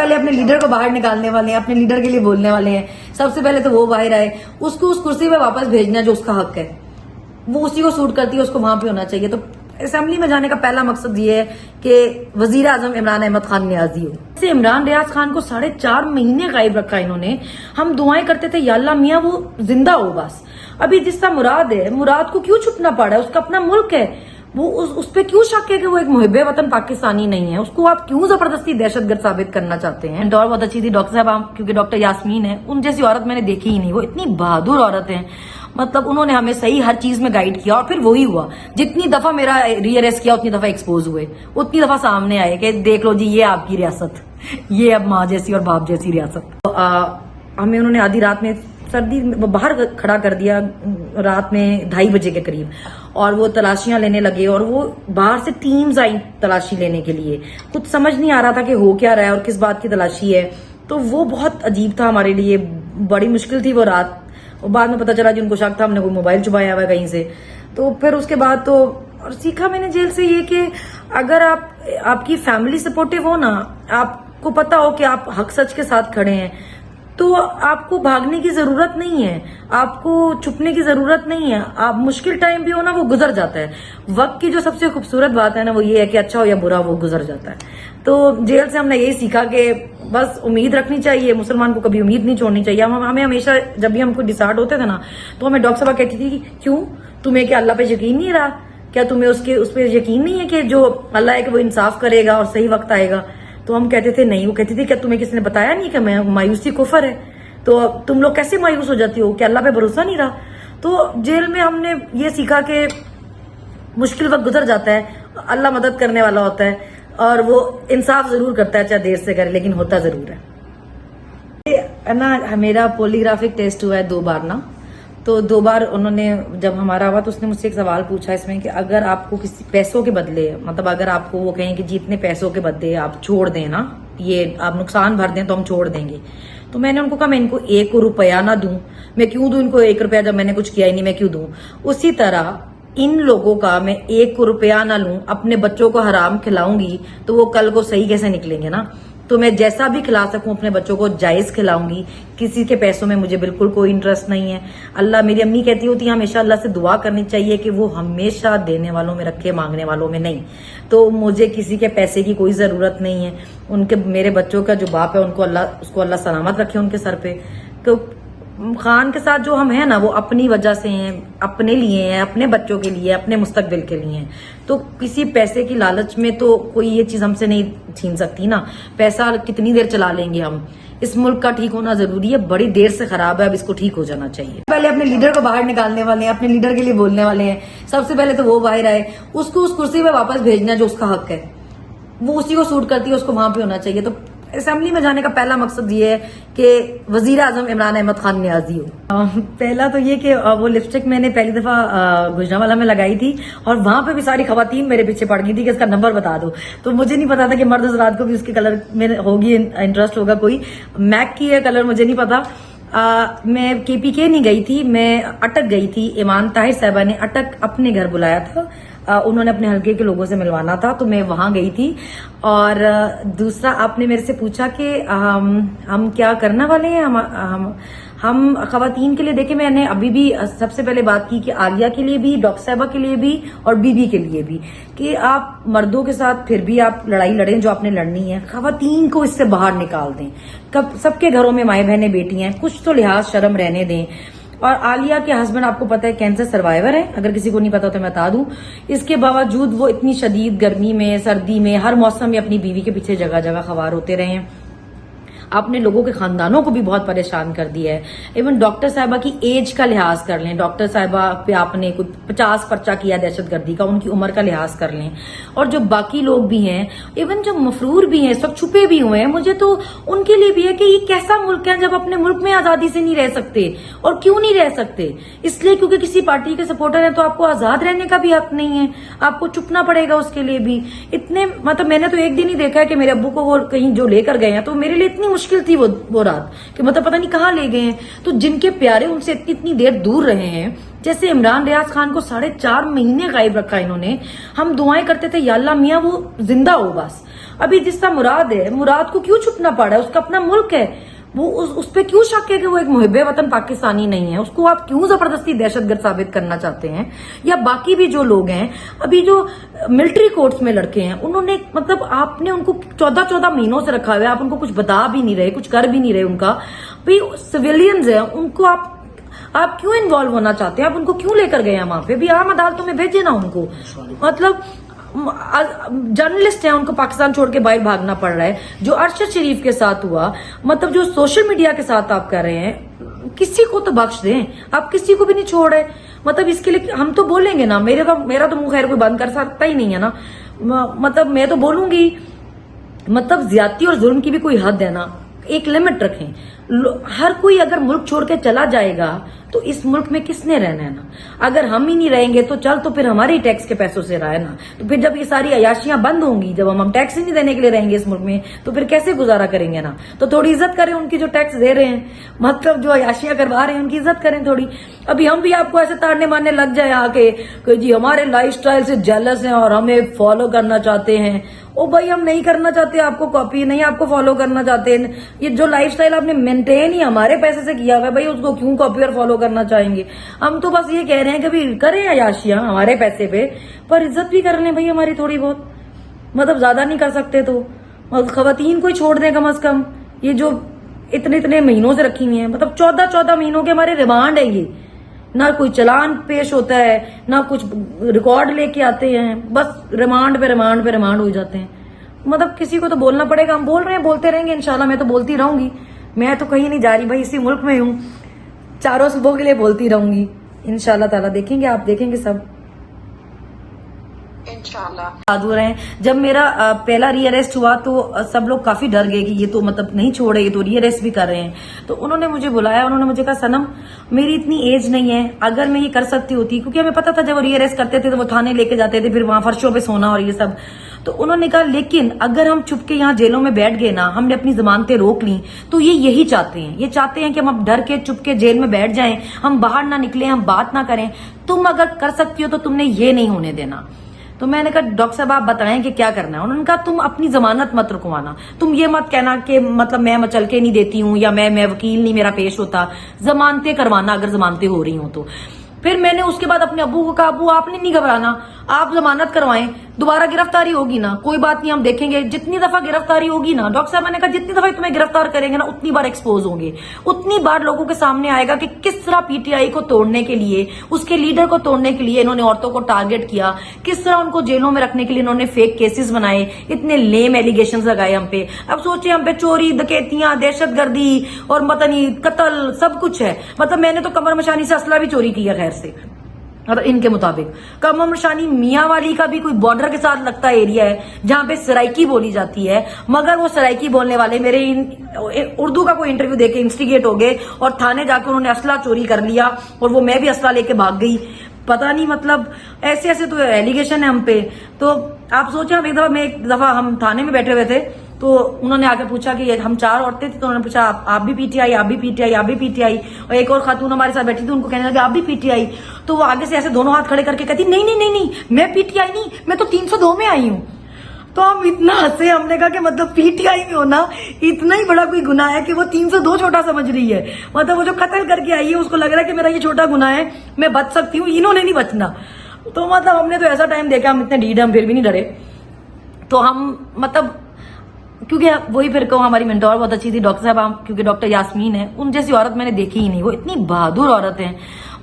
पहले अपने लीडर को बाहर निकालने वाले हैं, अपने लीडर के लिए बोलने वाले हैं। सबसे पहले तो वो बाहर आए, उसको उस कुर्सी पे वापस भेजना जो उसका हक है, वो उसी को सूट करती है, उसको वहां पे होना चाहिए। तो असेंबली में जाने का पहला मकसद ये है कि वजीर आजम इमरान अहमद खान नियाजी हो। से इमरान रियाज खान को 4.5 महीने गायब रखा इन्होंने। हम दुआएं करते थे या अल्लाह मियां वो जिंदा हो बस। अभी जिसका मुराद है, मुराद को क्यों छुपना पड़ा है? उसका अपना मुल्क है, वो उस पे क्यों शक है कि वो एक मुहिब्बे वतन पाकिस्तानी नहीं है? उसको आप क्यों जबरदस्ती दहशतगर्द साबित करना चाहते हैं? और बहुत अच्छी थी डॉक्टर साहब, क्योंकि डॉक्टर यास्मीन है, उन जैसी औरत मैंने देखी ही नहीं। वो इतनी बहादुर औरत है, मतलब उन्होंने हमें सही हर चीज में गाइड किया। और फिर वही हुआ, जितनी दफा मेरा रीअरेस्ट किया उतनी दफा एक्सपोज हुए, उतनी दफा सामने आए कि देख लो जी ये आपकी रियासत, ये अब माँ जैसी और बाप जैसी रियासत। तो हमें उन्होंने आधी रात में सर्दी बाहर खड़ा कर दिया, रात में 2:30 बजे के करीब, और वो तलाशियां लेने लगे। और वो बाहर से टीम्स आई तलाशी लेने के लिए। कुछ समझ नहीं आ रहा था कि हो क्या रहा है और किस बात की तलाशी है। तो वो बहुत अजीब था हमारे लिए, बड़ी मुश्किल थी वो रात। और बाद में पता चला जिनको शक था हमने कोई मोबाइल छुपाया हुआ है कहीं से। तो फिर उसके बाद तो और सीखा मैंने जेल से ये कि अगर आपकी फैमिली सपोर्टिव हो ना, आपको पता हो कि आप हक सच के साथ खड़े हैं, तो आपको भागने की जरूरत नहीं है, आपको छुपने की जरूरत नहीं है। आप मुश्किल टाइम भी हो ना, वो गुजर जाता है। वक्त की जो सबसे खूबसूरत बात है ना, वो ये है कि अच्छा हो या बुरा वो गुजर जाता है। तो जेल से हमने यही सीखा कि बस उम्मीद रखनी चाहिए, मुसलमान को कभी उम्मीद नहीं छोड़नी चाहिए। हमें हमेशा जब भी हम कोई डिसाइड होते थे ना, तो हमें डॉक्टर साहब कहती थी कि क्यों तुम्हें क्या अल्लाह पे यकीन नहीं रहा? क्या तुम्हें उस पर यकीन नहीं है कि जो अल्लाह है कि वो इंसाफ करेगा और सही वक्त आएगा? तो हम कहते थे नहीं। वो कहती थी क्या तुम्हें किसी ने बताया नहीं कि मैं मायूसी कुफर है? तो तुम लोग कैसे मायूस हो जाती हो? क्या अल्लाह पे भरोसा नहीं रहा? तो जेल में हमने ये सीखा कि मुश्किल वक्त गुजर जाता है, अल्लाह मदद करने वाला होता है, और वो इंसाफ जरूर करता है, चाहे देर से करे, लेकिन होता जरूर है ना। मेरा पॉलीग्राफिक टेस्ट हुआ है 2 बार ना, तो 2 बार उन्होंने जब हमारा हुआ तो उसने मुझसे एक सवाल पूछा इसमें कि अगर आपको किसी पैसों के बदले, मतलब अगर आपको वो कहें कि जितने पैसों के बदले आप छोड़ दें ना, ये आप नुकसान भर दें तो हम छोड़ देंगे। तो मैंने उनको कहा मैं इनको 1 रुपया ना दूं, मैं क्यों दूं इनको 1 रुपया जब मैंने कुछ किया ही नहीं, मैं क्यों दूं? उसी तरह इन लोगों का मैं 1 रुपया ना लूं, अपने बच्चों को हराम खिलाऊंगी तो वो कल को सही कैसे निकलेंगे ना? तो मैं जैसा भी खिला सकूं अपने बच्चों को जायज खिलाऊंगी। किसी के पैसों में मुझे बिल्कुल कोई इंटरेस्ट नहीं है। अल्लाह, मेरी अम्मी कहती होती है हमेशा अल्लाह से दुआ करनी चाहिए कि वो हमेशा देने वालों में रखे, मांगने वालों में नहीं। तो मुझे किसी के पैसे की कोई जरूरत नहीं है। उनके, मेरे बच्चों का जो बाप है उसको अल्लाह सलामत रखे उनके सर पे। तो खान के साथ जो हम हैं ना, वो अपनी वजह से हैं, अपने लिए हैं, अपने बच्चों के लिए, अपने मुस्तकबिल के लिए हैं। तो किसी पैसे की लालच में तो कोई ये चीज हमसे नहीं छीन सकती ना। पैसा कितनी देर चला लेंगे हम? इस मुल्क का ठीक होना जरूरी है, बड़ी देर से खराब है, अब इसको ठीक हो जाना चाहिए। पहले अपने लीडर को बाहर निकालने वाले हैं, अपने लीडर के लिए बोलने वाले हैं। सबसे पहले तो वो बाहर आए, उसको उस कुर्सी पे वापस भेजना जो उसका हक है, वो उसी को सूट करती है, उसको वहां पे होना चाहिए। तो असेंबली में जाने का पहला मकसद ये है कि वजीर आजम इमरान अहमद खान नियाजी हो। पहला तो ये कि वो लिपस्टिक मैंने पहली दफा गुजरांवाला में लगाई थी, और वहां पे भी सारी खवातीन मेरे पीछे पड़ गई थी कि इसका नंबर बता दो। तो मुझे नहीं पता था कि मर्द हज़रात को भी उसके कलर में होगी इंटरेस्ट होगा कोई। मैक की है कलर, मुझे नहीं पता। मैं KPK नहीं गई थी, मैं अटक गई थी। ईमान ताहिर साहबा ने अटक अपने घर बुलाया था, उन्होंने अपने हल्के के लोगों से मिलवाना था, तो मैं वहां गई थी। और दूसरा, आपने मेरे से पूछा कि हम क्या करने वाले हैं। हम खवातीन के लिए, देखे मैंने अभी भी सबसे पहले बात की कि आलिया के लिए भी, डॉक्टर साहबा के लिए भी और बीबी के लिए भी, कि आप मर्दों के साथ फिर भी आप लड़ाई लड़ें जो आपने लड़नी है, खवातीन को इससे बाहर निकाल दें। कब सबके घरों में माए बहनें बेटी हैं, कुछ तो लिहाज शर्म रहने दें। और आलिया के हस्बैंड आपको पता है कैंसर सर्वाइवर है, अगर किसी को नहीं पता तो मैं बता दूं। इसके बावजूद वो इतनी शदीद गर्मी में, सर्दी में, हर मौसम में अपनी बीवी के पीछे जगह जगह खवार होते रहे हैं। आपने लोगों के खानदानों को भी बहुत परेशान कर दिया है। इवन डॉक्टर साहिबा की एज का लिहाज कर लें, डॉक्टर साहिबा पे आपने कुछ 50 पर्चा किया दहशतगर्दी का, उनकी उम्र का लिहाज कर लें। और जो बाकी लोग भी हैं, इवन जो मफरूर भी हैं, सब छुपे भी हुए हैं, मुझे तो उनके लिए भी है कि ये कैसा मुल्क है जब अपने मुल्क में आजादी से नहीं रह सकते। और क्यों नहीं रह सकते? इसलिए क्योंकि किसी पार्टी के सपोर्टर है तो आपको आजाद रहने का भी हक नहीं है, आपको चुपना पड़ेगा उसके लिए भी। इतने, मतलब मैंने तो एक दिन ही देखा है कि मेरे अब्बू को वो कहीं जो लेकर गए हैं, तो मेरे लिए इतनी मुश्किल थी वो रात कि मतलब पता नहीं कहाँ ले गए हैं। तो जिनके प्यारे उनसे इतनी देर दूर रहे हैं, जैसे इमरान रियाज खान को 4.5 महीने गायब रखा इन्होंने। हम दुआएं करते थे या अल्लाह मियां वो जिंदा हो बस। अभी जिसका मुराद है, मुराद को क्यों छुपना पड़ा है? उसका अपना मुल्क है, वो उस पे क्यों शक है कि वो एक मुहिब्बे वतन पाकिस्तानी नहीं है? उसको आप क्यों जबरदस्ती दहशतगर्द साबित करना चाहते हैं? या बाकी भी जो लोग हैं, अभी जो मिलिट्री कोर्ट्स में लड़के हैं, उन्होंने मतलब आपने उनको 14 महीनों से रखा हुआ है, आप उनको कुछ बता भी नहीं रहे, कुछ कर भी नहीं रहे। उनका भाई सिविलियंस है, उनको आप क्यों इन्वॉल्व होना चाहते हैं? आप उनको क्यों लेकर गए हैं वहां पे? भी आम अदालतों में भेजे ना उनको। मतलब जर्नलिस्ट हैं, उनको पाकिस्तान छोड़ के बाहर भागना पड़ रहा है। जो अरशद शरीफ के साथ हुआ, मतलब जो सोशल मीडिया के साथ आप कर रहे हैं, किसी को तो बख्श दें, आप किसी को भी नहीं छोड़ रहे। मतलब इसके लिए हम तो बोलेंगे ना, मेरा तो मुंह खैर कोई बंद कर सकता ही नहीं है ना। मतलब मैं तो बोलूंगी, मतलब ज्यादती और जुल्म की भी कोई हद है ना, एक लिमिट रखें। हर कोई अगर मुल्क छोड़ के चला जाएगा तो इस मुल्क में किसने रहना है ना? अगर हम ही नहीं रहेंगे तो चल, तो फिर हमारे ही टैक्स के पैसों से रहा है ना। तो फिर जब ये सारी अयाशियां बंद होंगी, जब हम टैक्स ही नहीं देने के लिए रहेंगे इस मुल्क में, तो फिर कैसे गुजारा करेंगे ना? तो थोड़ी इज्जत करें उनकी जो टैक्स दे रहे हैं, मतलब जो अयाशियां करवा रहे हैं उनकी इज्जत करें थोड़ी। अभी हम भी आपको ऐसे ताड़ने मारने लग जाए आके कि जी हमारे लाइफस्टाइल से जेलस हैं और हमें फॉलो करना चाहते हैं। ओ भाई, हम नहीं करना चाहते आपको कॉपी, नहीं आपको फॉलो करना चाहते हैं। ये जो लाइफस्टाइल आपने मेंटेन ही हमारे पैसे से किया हुआ है भाई, उसको क्यों कॉपी और फॉलो करना चाहेंगे? हम तो बस ये कह रहे हैं कि भाई करें अयाशियां हमारे पैसे पे, पर इज्जत भी कर लें भाई हमारी थोड़ी बहुत। मतलब ज्यादा नहीं कर सकते तो खवातीन को ही छोड़ दें कम से कम, ये जो इतने महीनों से रखी हुई है। मतलब 14 महीनों के हमारे रिमांड है ये, ना कोई चलान पेश होता है, ना कुछ रिकॉर्ड लेके आते हैं, बस रिमांड पे रिमांड हो जाते हैं। मतलब किसी को तो बोलना पड़ेगा। हम बोल रहे हैं, बोलते रहेंगे इंशाल्लाह। मैं तो बोलती रहूंगी, मैं तो कहीं नहीं जा रही भाई, इसी मुल्क में हूँ, चारों सुबह के लिए बोलती रहूंगी इंशाल्लाह ताला। देखेंगे, आप देखेंगे सब इंशाल्लाह। याद हो रहे हैं जब मेरा पहला रीअरेस्ट हुआ तो सब लोग काफी डर गए कि ये तो मतलब नहीं छोड़े, ये तो रीअरेस्ट भी कर रहे हैं। तो उन्होंने मुझे बुलाया, उन्होंने मुझे कहा सनम मेरी इतनी एज नहीं है, अगर मैं ये कर सकती होती, क्योंकि हमें पता था जब वो रीअरेस्ट करते थे तो वो थाने लेके जाते थे, फिर वहां फर्शों पे सोना और ये सब। तो उन्होंने कहा लेकिन अगर हम चुप के यहाँ जेलों में बैठ गए ना, हमने अपनी जमानतें रोक ली, तो ये यही चाहते हैं, ये चाहते हैं कि हम अब डर के चुप के जेल में बैठ जाएं, हम बाहर ना निकले, हम बात ना करें। तुम अगर कर सकती हो तो तुमने ये नहीं होने देना। तो मैंने कहा डॉक्टर साहब आप बताएं कि क्या करना है? उन्होंने कहा तुम अपनी जमानत मत रुकवाना, तुम ये मत कहना कि मतलब मैं मचल के नहीं देती हूँ या मैं वकील नहीं मेरा पेश होता, जमानतें करवाना अगर जमानतें हो रही हो तो। फिर मैंने उसके बाद अपने अब्बू को कहा अब्बू आपने नहीं घबराना, आप जमानत करवाएं, दोबारा गिरफ्तारी होगी ना कोई बात नहीं, हम देखेंगे। जितनी दफा गिरफ्तारी होगी ना, डॉक्टर साहब मैंने कहा जितनी दफा तुम्हें गिरफ्तार करेंगे ना, उतनी बार एक्सपोज होंगे, उतनी बार लोगों के सामने आएगा कि किस तरह पीटीआई को तोड़ने के लिए, उसके लीडर को तोड़ने के लिए इन्होंने औरतों को टारगेट किया, किस तरह उनको जेलों में रखने के लिए इन्होंने फेक केसेस बनाए, इतने लेम एलिगेशन लगाए हम पे। अब सोचे हम पे चोरी, डकैतियां, दहशतगर्दी और पता नहीं कत्ल सब कुछ है। मतलब मैंने तो कमर मशानी से असला भी चोरी किया खैर से, मतलब इनके मुताबिक। कमर मशानी मियाँ वाली का भी कोई बॉर्डर के साथ लगता एरिया है जहां पे सराइकी बोली जाती है, मगर वो सराइकी बोलने वाले मेरे उर्दू का कोई इंटरव्यू देके इंस्टिगेट हो गए और थाने जाकर उन्होंने असला चोरी कर लिया और वो मैं भी असला लेके भाग गई। पता नहीं मतलब ऐसे ऐसे तो एलिगेशन है हम पे। तो आप सोचे हम एक दफा हम थाने में बैठे हुए थे, तो उन्होंने आके पूछा कि हम 4 औरतें थी, तो उन्होंने पूछा आप भी पीटीआई, आप भी पीटीआई, आप भी पीटीआई, और एक और खातून हमारे साथ बैठी थी, उनको कहने लगे आप भी पीटीआई। तो वो आगे से ऐसे दोनों हाथ खड़े करके कहती नहीं नहीं नहीं नहीं मैं पीटीआई नहीं, मैं तो 302 में आई हूँ। तो हम इतना हंसे, हमने कहा कि मतलब पीटीआई में होना इतना ही बड़ा कोई गुनाह है कि वो 302 छोटा समझ रही है। मतलब वो जो कत्ल करके आई है उसको लग रहा है कि मेरा ये छोटा गुनाह है, मैं बच सकती हूँ, इन्होंने नहीं बचना। तो मतलब हमने तो ऐसा टाइम देखा, हम इतने ढीठ हम फिर भी नहीं डरे। तो हम मतलब क्योंकि वही फिर कहूँ हमारी मेंटोर बहुत अच्छी थी डॉक्टर साहब, क्योंकि डॉक्टर यास्मीन है, उन जैसी औरत मैंने देखी ही नहीं। वो इतनी बहादुर औरत है,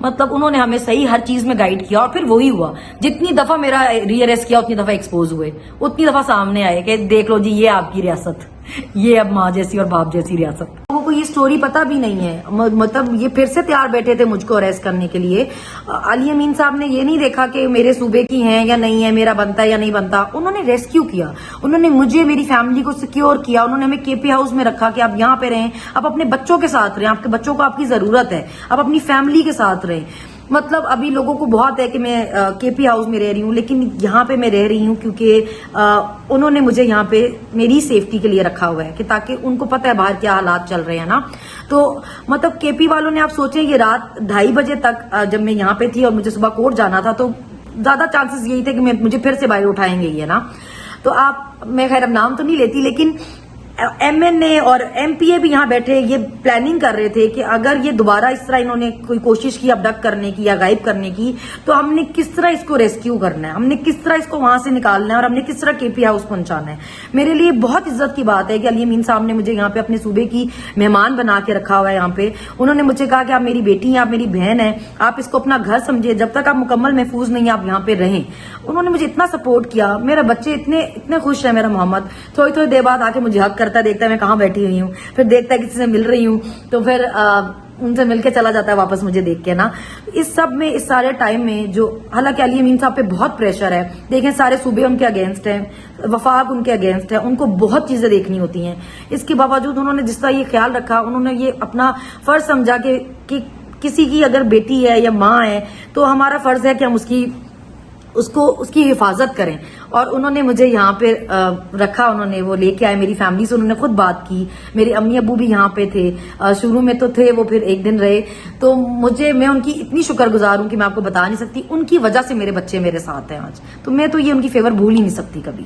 मतलब उन्होंने हमें सही हर चीज में गाइड किया। और फिर वही हुआ, जितनी दफा मेरा रीअरेस्ट किया उतनी दफा एक्सपोज हुए, उतनी दफा सामने आए कि देख लो जी ये आपकी रियासत, ये अब माँ जैसी और बाप जैसी रियासत। लोगों को ये स्टोरी पता भी नहीं है, मतलब ये फिर से तैयार बैठे थे मुझको अरेस्ट करने के लिए। अली अमीन साहब ने ये नहीं देखा कि मेरे सूबे की हैं या नहीं है, मेरा बनता है या नहीं बनता। उन्होंने रेस्क्यू किया, उन्होंने मुझे मेरी फैमिली को सिक्योर किया, उन्होंने हमें केपी हाउस में रखा कि आप यहाँ पे रहें, आप अपने बच्चों के साथ रहें, आपके बच्चों को आपकी जरूरत है, आप अपनी फैमिली के साथ रहें। مطلب ابھی لوگوں کو بہت ہے کہ میں کے پی ہاؤس میں رہ رہی ہوں، لیکن یہاں پہ میں رہ رہی ہوں کیونکہ انہوں نے مجھے یہاں پہ میری سیفٹی کے لیے رکھا ہوا ہے، کہ تاکہ ان کو پتہ ہے باہر کیا حالات چل رہے ہیں نا. تو مطلب کے پی والوں نے آپ سوچیں یہ رات 2:30 بجے تک جب میں یہاں پہ تھی اور مجھے صبح کورٹ جانا تھا تو زیادہ چانسز یہی تھے کہ مجھے پھر سے باہر اٹھائیں گے یہ نا. تو آپ، میں خیر اب نام تو نہیں لیتی، لیکن ایم این اے اور ایم پی اے بھی یہاں بیٹھے یہ پلاننگ کر رہے تھے کہ اگر یہ دوبارہ اس طرح انہوں نے کوئی کوشش کی ابڈکٹ کرنے کی یا غائب کرنے کی تو ہم نے کس طرح اس کو ریسکیو کرنا ہے، ہم نے کس طرح اس کو وہاں سے نکالنا ہے اور ہم نے کس طرح کے پی ہاؤس پہنچانا ہے. میرے لیے بہت عزت کی بات ہے کہ علی امین صاحب نے مجھے یہاں پہ اپنے صوبے کی مہمان بنا کے رکھا ہوا ہے. یہاں پہ انہوں نے مجھے کہا کہ آپ میری بیٹی ہیں، آپ میری بہن ہیں، آپ اس کو اپنا گھر سمجھے، جب تک آپ مکمل محفوظ نہیں آپ یہاں پہ رہیں. انہوں نے مجھے اتنا سپورٹ کیا، میرے بچے اتنے خوش ہیں. میرا محمد تھوڑی دیر بعد آ کے مجھے حق کرتا ہے، دیکھتا ہے میں کہاں بیٹھی ہوئی ہوں، پھر دیکھتا ہے کسی سے مل رہی ہوں تو پھر ان سے مل کے چلا جاتا ہے واپس مجھے دیکھ کے نا. اس سب میں، اس سارے ٹائم میں جو حالانکہ علی امین صاحب پہ بہت پریشر ہے، دیکھیں سارے صوبے ان کے اگینسٹ ہیں، وفاق ان کے اگینسٹ ہے، ان کو بہت چیزیں دیکھنی ہوتی ہیں. اس کے باوجود انہوں نے جس طرح یہ خیال رکھا، انہوں نے یہ اپنا فرض سمجھا کہ کسی کی اگر بیٹی ہے یا ماں ہے تو ہمارا فرض ہے کہ ہم اس کی حفاظت کریں. اور انہوں نے مجھے یہاں پہ رکھا، انہوں نے وہ لے کے آئے میری فیملی سے، انہوں نے خود بات کی. میرے امی ابو بھی یہاں پہ تھے، شروع میں تو تھے وہ، پھر ایک دن رہے. تو میں ان کی اتنی شکر گزار ہوں کہ میں آپ کو بتا نہیں سکتی. ان کی وجہ سے میرے بچے میرے ساتھ ہیں آج، تو میں تو یہ ان کی فیور بھول ہی نہیں سکتی کبھی.